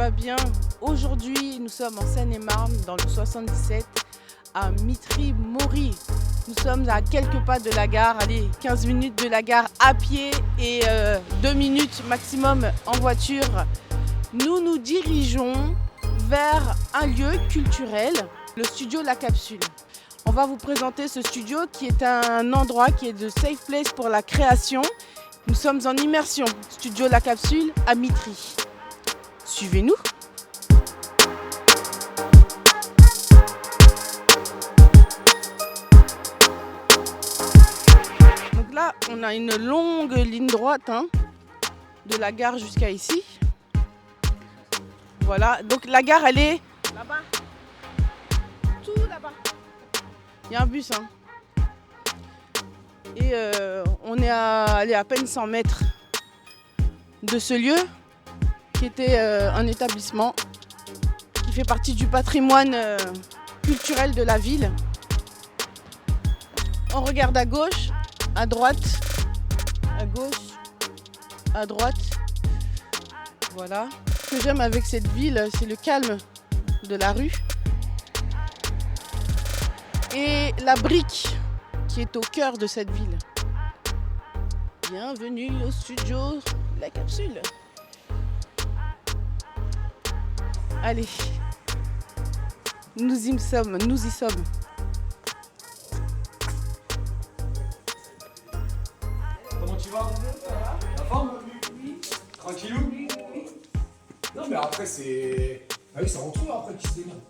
va bien. Aujourd'hui, nous sommes en Seine-et-Marne, dans le 77, à Mitry-Mory. Nous sommes à quelques pas de la gare, allez, 15 minutes de la gare à pied et 2 minutes maximum en voiture. Nous nous dirigeons vers un lieu culturel, le studio La Capsule. On va vous présenter ce studio qui est un endroit qui est de safe place pour la création. Nous sommes en immersion, studio La Capsule à Mitry. Suivez-nous. Donc là, on a une longue ligne droite de la gare jusqu'à ici. Voilà, donc la gare, elle est là-bas. Tout là-bas. Il y a un bus. Et on est à peine 100 mètres de ce lieu qui était un établissement qui fait partie du patrimoine culturel de la ville. On regarde à gauche, à droite, à gauche, à droite. Voilà. Ce que j'aime avec cette ville, c'est le calme de la rue et la brique qui est au cœur de cette ville. Bienvenue au studio La Capsule. Allez, nous y sommes. Comment tu vas? La forme? Oui. Tranquillou? Oui. Non mais après c'est... Ah oui, ça retrouve après qui se démerde.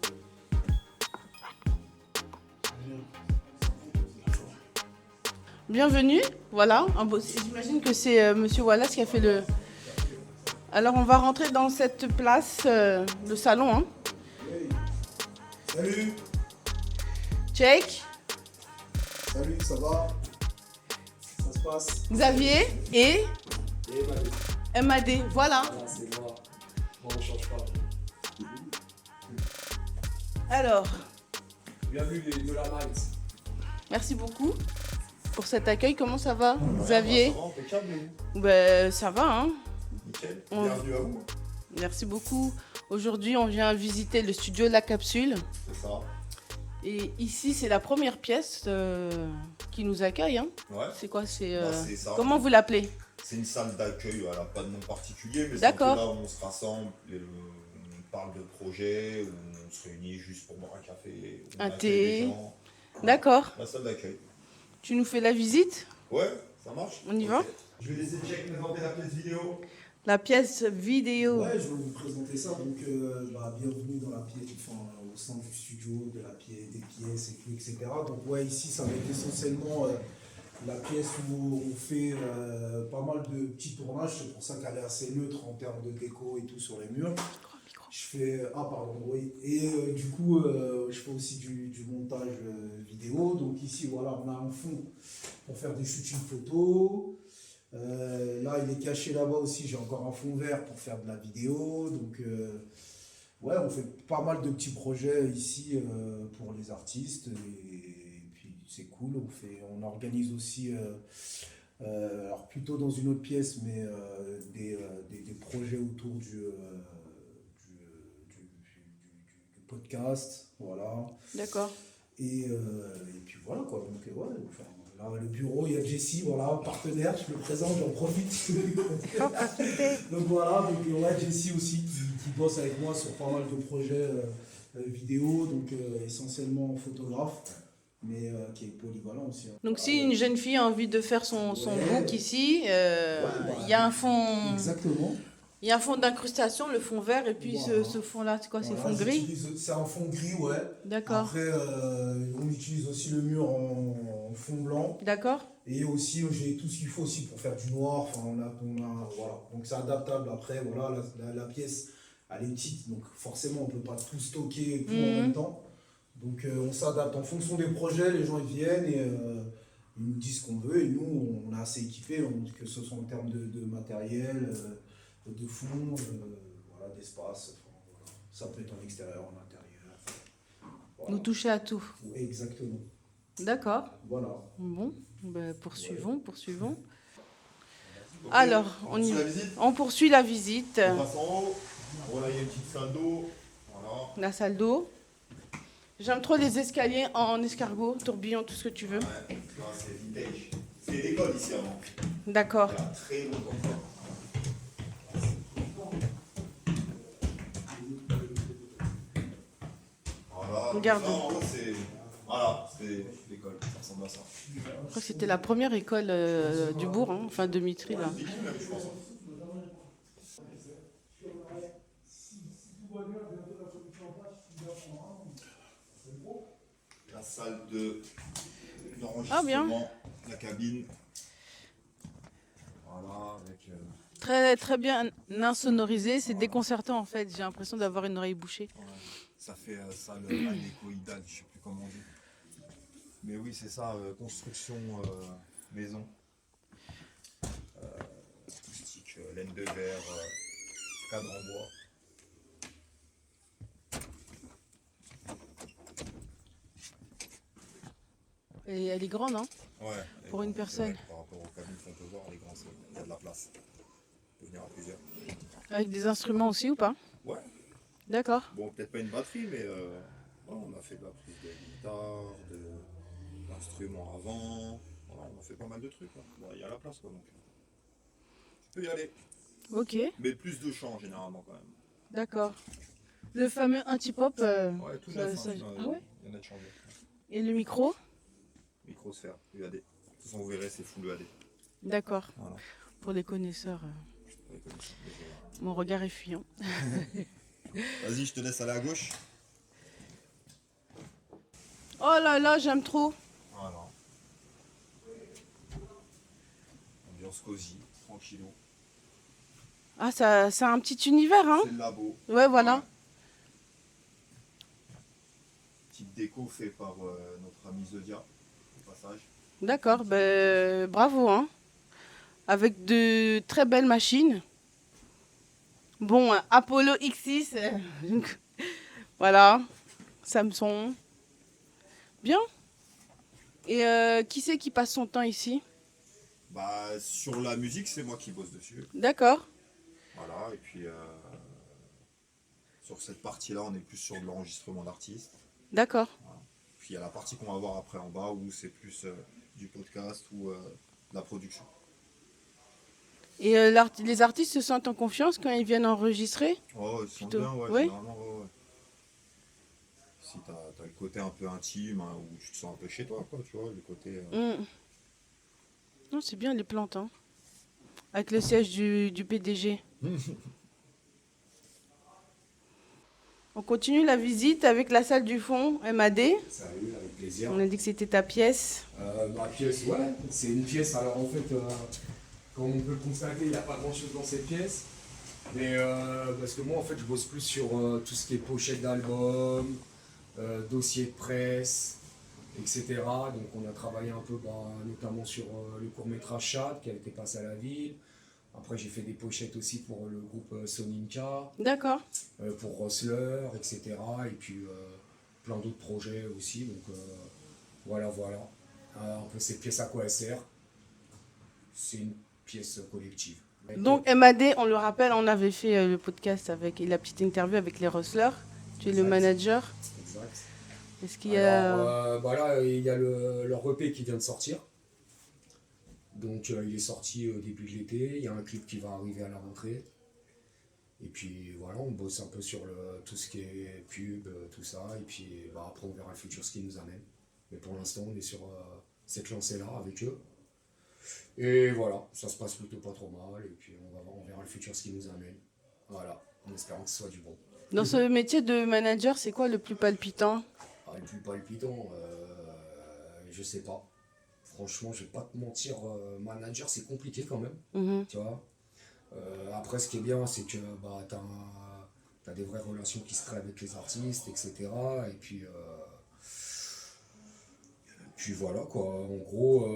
Bienvenue, voilà. J'imagine que c'est Monsieur Wallace qui a fait le... Alors on va rentrer dans cette place, le salon. Hey. Salut. Check. Salut, ça va? Ça se passe? Xavier et Et MAD, voilà. voilà, c'est moi. Bon, on change pas. Alors, Bienvenue de la night. merci beaucoup pour cet accueil. Comment ça va, Xavier? Ça va, impeccable. Ben, ça va, Nickel. On- Bienvenue à vous. Merci beaucoup. Aujourd'hui, on vient visiter le studio La Capsule. C'est ça. Et ici, c'est la première pièce qui nous accueille. Ouais. C'est quoi? C'est C'est ça. comment vous l'appelez? C'est une salle d'accueil, elle n'a pas de nom particulier, mais c'est D'accord. là où on se rassemble, et, on parle de projets, où on se réunit juste pour boire un café, où on Un accueille thé. des gens. D'accord. La salle d'accueil. Tu nous fais la visite? Ouais, ça marche. On y va? Je vais laisser Jack présenter la pièce vidéo. La pièce vidéo. Ouais, je vais vous présenter ça. Donc, bienvenue dans la pièce, enfin, au sein du studio, de la pièce, des pièces, et tout, etc. Donc, ouais, ici, ça va être essentiellement la pièce où on fait pas mal de petits tournages. C'est pour ça qu'elle est assez neutre en termes de déco et tout sur les murs. Je fais. Ah, pardon, oui. Et du coup, je fais aussi du montage vidéo. Donc, ici, voilà, on a un fond pour faire des shootings photos. Là, il est caché là-bas aussi. J'ai encore un fond vert pour faire de la vidéo. Donc, ouais, on fait pas mal de petits projets ici pour les artistes. Et puis, c'est cool. On organise aussi, alors plutôt dans une autre pièce, mais des projets autour du podcast. Voilà. D'accord. Et puis voilà quoi. Donc, ouais, enfin, là, le bureau, il y a Jessie, voilà, partenaire, je le présente, j'en profite. Donc voilà, donc ouais, Jessie aussi qui bosse avec moi sur pas mal de projets vidéo, donc essentiellement photographe, mais qui est polyvalent aussi. Donc si une jeune fille a envie de faire son Ouais. book ici, bah, il y a un fond. Exactement. Il y a un fond d'incrustation, le fond vert, et puis Voilà. ce fond-là, c'est quoi? C'est Voilà, fond gris? c'est un fond gris, ouais. D'accord. Après, on utilise aussi le mur en fond blanc. D'accord. Et aussi, j'ai tout ce qu'il faut aussi pour faire du noir. Enfin, voilà. Donc, c'est adaptable. Après, voilà, la pièce, elle est petite. Donc, forcément, on ne peut pas tout stocker tout en même temps. Donc, on s'adapte en fonction des projets. Les gens, ils viennent et ils nous disent ce qu'on veut. Et nous, on est assez équipés, que ce soit en termes de matériel, de fond, voilà, d'espace. Enfin, voilà. Ça peut être en extérieur, en intérieur. Voilà. Vous touchez à tout. Exactement. D'accord. Voilà. Bon, ben, poursuivons. Donc, Alors, on poursuit la visite. on poursuit la visite. On passe en haut. Bon, là, il y a une petite salle d'eau. Voilà. La salle d'eau. J'aime trop les escaliers en escargot, tourbillon, tout ce que tu veux. Ouais, là, c'est vintage. C'était l'école ici avant. D'accord. Il y a très longtemps. Voilà. Regarde. Ça, en haut, c'est. Voilà, c'est l'école. Ça ressemble à ça. Je crois que c'était la première école du bourg, hein, enfin de Mitry là. C'est qui même, je pense. La salle Ah, bien. d'enregistrement, la cabine. Voilà, avec. Très très bien insonorisé, c'est déconcertant en fait. J'ai l'impression d'avoir une oreille bouchée. Ouais, ça fait ça l'anéchoïdal, je sais plus comment on dit. Mais oui, c'est ça, construction maison. Acoustique, laine de verre, cadre en bois. Et elle est grande, hein. Ouais. Pour une personne. Ouais, par rapport aux cabines qu'on peut voir, les grands, il y a de la place. On peut venir à plusieurs. Avec des instruments aussi ou pas? Ouais. D'accord. Bon, peut-être pas une batterie, mais ouais, on a fait de la prise de guitare, de l'instrument avant. Voilà, on a fait pas mal de trucs. Hein. Bon, il y a la place, quoi, donc. Tu peux y aller. Ok, Mais plus de chant, généralement, quand même. d'accord. Le fameux anti-pop. Ouais, tout ça- neuf, ça- hein, ah ouais. il y en a de changé. Et le micro? Microsphère, UAD. De toute façon, vous verrez, c'est full UAD. D'accord. Voilà. Pour les connaisseurs, Pour les connaisseurs, déjà. mon regard est fuyant. Vas-y, je te laisse aller à gauche. Oh là là, j'aime trop. Voilà. Ambiance cosy, tranquillou. Ah, ça, c'est un petit univers, hein. C'est le labo. Ouais, voilà. Petite déco fait par notre ami Zodia, au passage. D'accord, ben, bravo, hein. Avec de très belles machines. Bon, Apollo X6, voilà, Samsung. Bien. Et qui c'est qui passe son temps ici? Bah, sur la musique, c'est moi qui bosse dessus. D'accord, Voilà, et puis sur cette partie-là, on est plus sur de l'enregistrement d'artistes. d'accord. Puis il y a la partie qu'on va voir après en bas où c'est plus du podcast ou de la production. Et les artistes se sentent en confiance quand ils viennent enregistrer? Oh, ils sont Plutôt, bien, ouais, ouais. généralement, ouais. Si t'as le côté un peu intime, hein, où tu te sens un peu chez toi, quoi, tu vois, le côté... Non, c'est bien les plantes, hein. Avec le siège du PDG. On continue la visite avec la salle du fond, MAD. Salut, avec plaisir. On a dit que c'était ta pièce. Ma pièce, ouais, c'est une pièce. Alors en fait, comme on peut le constater, il n'y a pas grand chose dans cette pièce. Mais parce que moi, en fait, je bosse plus sur tout ce qui est pochette d'album, dossier de presse, etc. Donc on a travaillé un peu notamment sur le court-métrage Chat qui a été passé à la ville. Après, j'ai fait des pochettes aussi pour le groupe Soninka, D'accord. pour Rossler, etc. Et puis plein d'autres projets aussi. Donc voilà. Un peu cette pièce à quoi elle sert. C'est une pièce collective. Donc MAD, on le rappelle, on avait fait le podcast avec et la petite interview avec les Rustlers. Tu es le Exact. manager. Exact. Est-ce qu'il y a... Alors, là, il y a leur EP qui vient de sortir. Donc il est sorti au début de l'été. Il y a un clip qui va arriver à la rentrée. Et puis voilà, on bosse un peu sur tout ce qui est pub, tout ça. Et puis après, on verra le futur ce qui nous amène. Mais pour l'instant, on est sur cette lancée-là avec eux. Et voilà, ça se passe plutôt pas trop mal. Et puis on verra le futur ce qui nous amène. Voilà, en espérant que ce soit du bon. Dans ce métier de manager, c'est quoi le plus palpitant? Le plus palpitant, je sais pas. Franchement, je vais pas te mentir, manager, c'est compliqué quand même. Mhm. Tu vois. Après, ce qui est bien, c'est que t'as des vraies relations qui se créent avec les artistes, etc. Et puis voilà, quoi. En gros,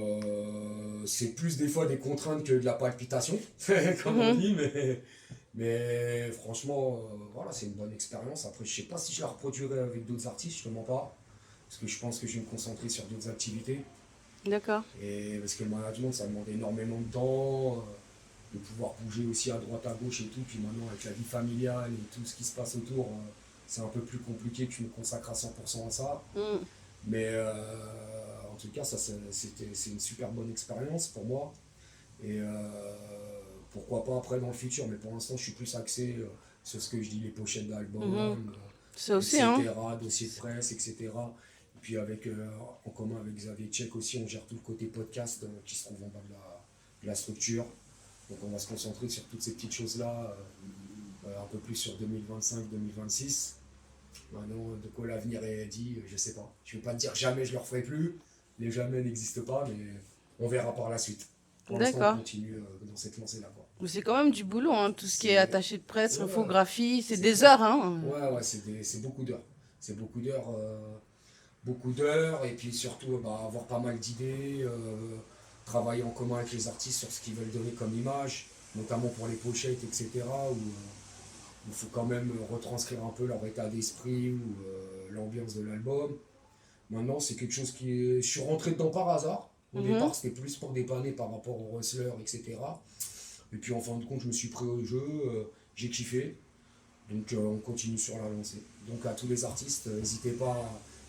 c'est plus des fois des contraintes que de la palpitation, comme on dit, mais franchement, voilà, c'est une bonne expérience. Après, je sais pas si je la reproduirai avec d'autres artistes, je te mens pas. Parce que je pense que je vais me concentrer sur d'autres activités. D'accord. Et parce que le management, ça demande énormément de temps. de pouvoir bouger aussi à droite, à gauche et tout. Puis maintenant, avec la vie familiale et tout ce qui se passe autour, c'est un peu plus compliqué que je me consacre à 100% à ça. Mais en tout cas, c'est une super bonne expérience pour moi. Et pourquoi pas après dans le futur. Mais pour l'instant, je suis plus axé sur ce que je dis, les pochettes d'albums, Ça aussi, etc., hein. dossiers de presse, etc. Et puis en commun avec Xavier Tchèque aussi, on gère tout le côté podcast qui se trouve en bas de la structure. Donc on va se concentrer sur toutes ces petites choses-là, un peu plus sur 2025-2026. Maintenant, de quoi l'avenir est dit, je sais pas. Je ne vais pas te dire jamais je ne le referai plus. Les jamais n'existent pas, mais on verra par la suite. Pour l'instant, D'accord. on continue dans cette lancée-là, quoi. Mais c'est quand même du boulot, hein, tout ce qui est C'est- attaché de presse, Ouais, infographie, c'est c'est des clair. heures. Hein. Ouais, c'est beaucoup d'heures. C'est beaucoup d'heures, et puis surtout avoir pas mal d'idées, travailler en commun avec les artistes sur ce qu'ils veulent donner comme image, notamment pour les pochettes, etc. Où il faut quand même retranscrire un peu leur état d'esprit ou l'ambiance de l'album. Maintenant, c'est quelque chose je suis rentré dedans par hasard. Au départ, c'était plus pour dépanner par rapport aux wrestlers, etc. Et puis en fin de compte, je me suis pris au jeu, j'ai kiffé. Donc on continue sur la lancée. Donc à tous les artistes, n'hésitez pas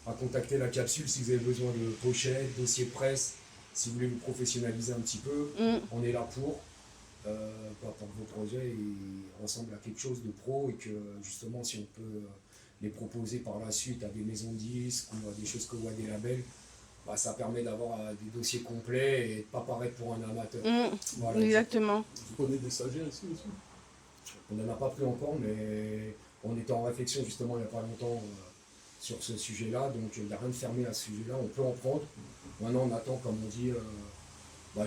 à contacter la capsule si vous avez besoin de pochettes, dossiers de presse, si vous voulez vous professionnaliser un petit peu. On est là pour que vos projets ils ressemblent à quelque chose de pro et que justement si on peut les proposer par la suite à des maisons de disques ou à des choses ou à des labels, ça permet d'avoir des dossiers complets et de ne pas paraître pour un amateur. Voilà. Exactement. Vous prenez des stagiaires ici aussi? On n'en a pas pris encore, mais on était en réflexion justement il n'y a pas longtemps sur ce sujet-là, donc il n'y a rien de fermé à ce sujet-là, on peut en prendre. Maintenant on attend, comme on dit,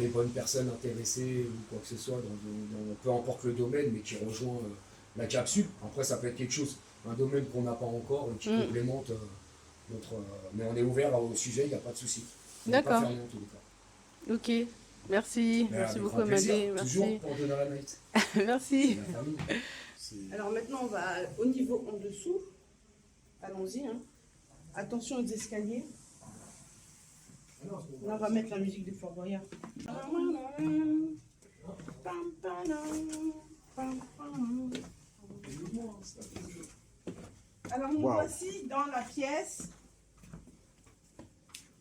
les bonnes personnes intéressées ou quoi que ce soit, dans peu importe le domaine, mais qui rejoint la capsule. Après ça peut être quelque chose, un domaine qu'on n'a pas encore et qui complémente notre... mais on est ouvert au sujet, il n'y a pas de souci. On n'est pas D'accord. fermé en tous les cas. Ok. Merci. Mais Merci avec beaucoup, grand plaisir, Amadé. Merci. toujours pour donner la night. Merci. La famille. Alors maintenant, on va au niveau en dessous. Allons-y. Hein. Attention aux escaliers. Là, on va mettre la musique de Fort Boyard. Alors nous voici dans la pièce.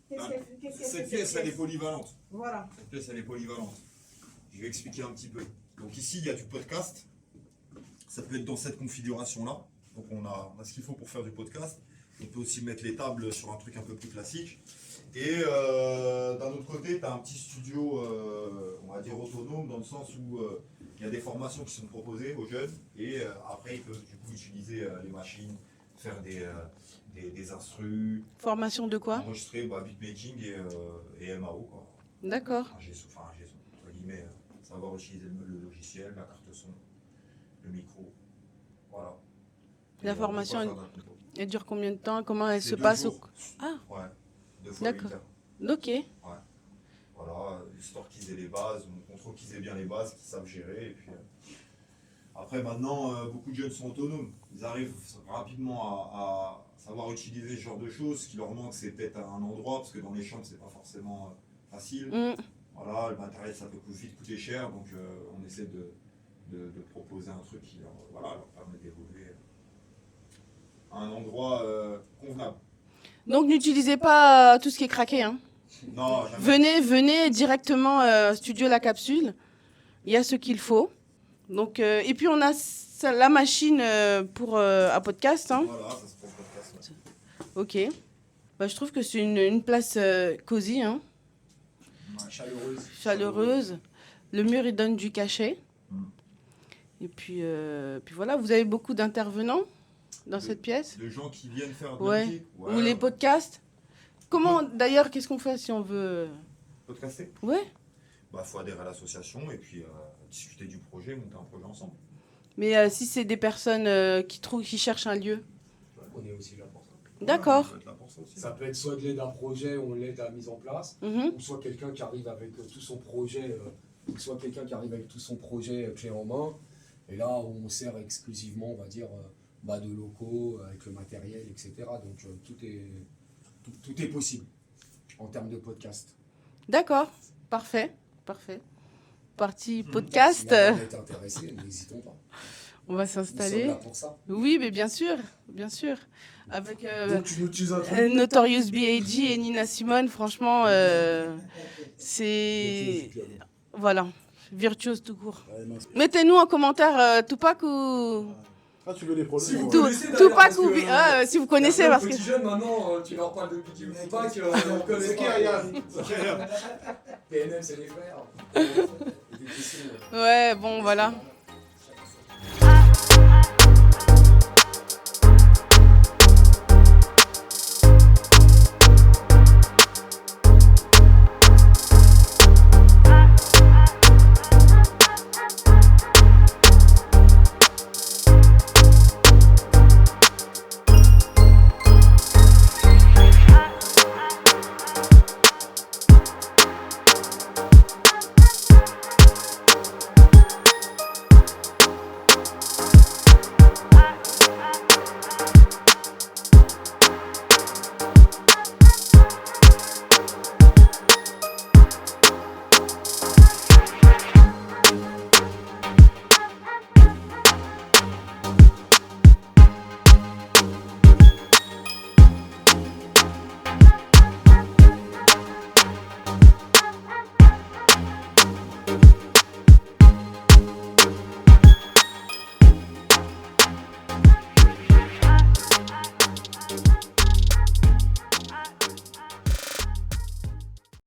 Qu'est-ce qu'elle Cette fait, pièce, elle est polyvalente. Voilà. Cette pièce, elle est polyvalente. Je vais expliquer un petit peu. Donc ici, il y a du podcast. Ça peut être dans cette configuration-là. Donc on a ce qu'il faut pour faire du podcast. On peut aussi mettre les tables sur un truc un peu plus classique. Et d'un autre côté, tu as un petit studio, on va dire autonome, dans le sens où il y a des formations qui sont proposées aux jeunes. Et après, ils peuvent du coup utiliser les machines, faire des instrus, Formation de quoi? enregistrer beatmaking et MAO, quoi. D'accord. Un GSO, entre guillemets, savoir utiliser le logiciel, la carte son, le micro, voilà. La Et, formation, on peut pas faire d'un coup. Elle dure combien de temps? Comment elle C'est se 2 passe jours. Ah, Ouais, 2 fois 8 d'accord. heures. Ok. Voilà, histoire qu'ils aient les bases, on contrôle qu'ils aient bien les bases, qu'ils savent gérer. Et puis, après, maintenant, beaucoup de jeunes sont autonomes. Ils arrivent rapidement à savoir utiliser ce genre de choses. Ce qui leur manque, c'est peut-être un endroit, parce que dans les chambres, c'est pas forcément facile. Voilà, le matériel, ça peut vite coûter cher, donc on essaie de proposer un truc qui leur permet d'évoluer à un endroit convenable. Donc n'utilisez pas tout ce qui est craqué. Hein. Non, jamais. Venez directement Studio La Capsule. Il y a ce qu'il faut. Donc, et puis on a la machine pour à podcast. Hein. Voilà, ça se prend podcast. Ok. Je trouve que c'est une place cosy, hein. Ouais, chaleureuse. Chaleureuse. Le mur, il donne du cachet. Et puis voilà, vous avez beaucoup d'intervenants dans cette pièce. De gens qui viennent faire de la Ouais. musique. Ou les podcasts. Comment, d'ailleurs, qu'est-ce qu'on fait si on veut... Podcaster. Ouais. Faut adhérer à l'association et puis discuter du projet, monter un projet ensemble. Mais si c'est des personnes qui cherchent un lieu. On est aussi là pour ça. D'accord. On peut être là pour ça aussi. Ça peut être soit de l'aide à un projet, on l'aide à la mise en place, Mhm. ou soit quelqu'un qui arrive avec tout son projet, clé en main. Et là, on sert exclusivement, on va dire, de locaux, avec le matériel, etc. Donc tout est possible en termes de podcast. D'accord. Parfait. Parfait. partie Si podcast. madame est intéressée, n'hésitons pas. On va Nous sommes s'installer. là pour ça. Oui, mais bien sûr, bien sûr. Avec Donc tu nous utilises un truc. Notorious B.I.G. et Nina Simone, franchement, c'est... Voilà, virtuose tout court. Ouais, mince. Mettez-nous en commentaire Tupac ou... Ah, tu veux les problèmes Si vous Tout- connaissez d'ailleurs, Tupac parce ou... que, si vous connaissez, les parce que... petits jeunes maintenant, tu leur parles de Biggie ou Tupac, on connaît C'est qui, pas. Ariane PNL, c'est les frères. Des questions, Ouais, bon, voilà.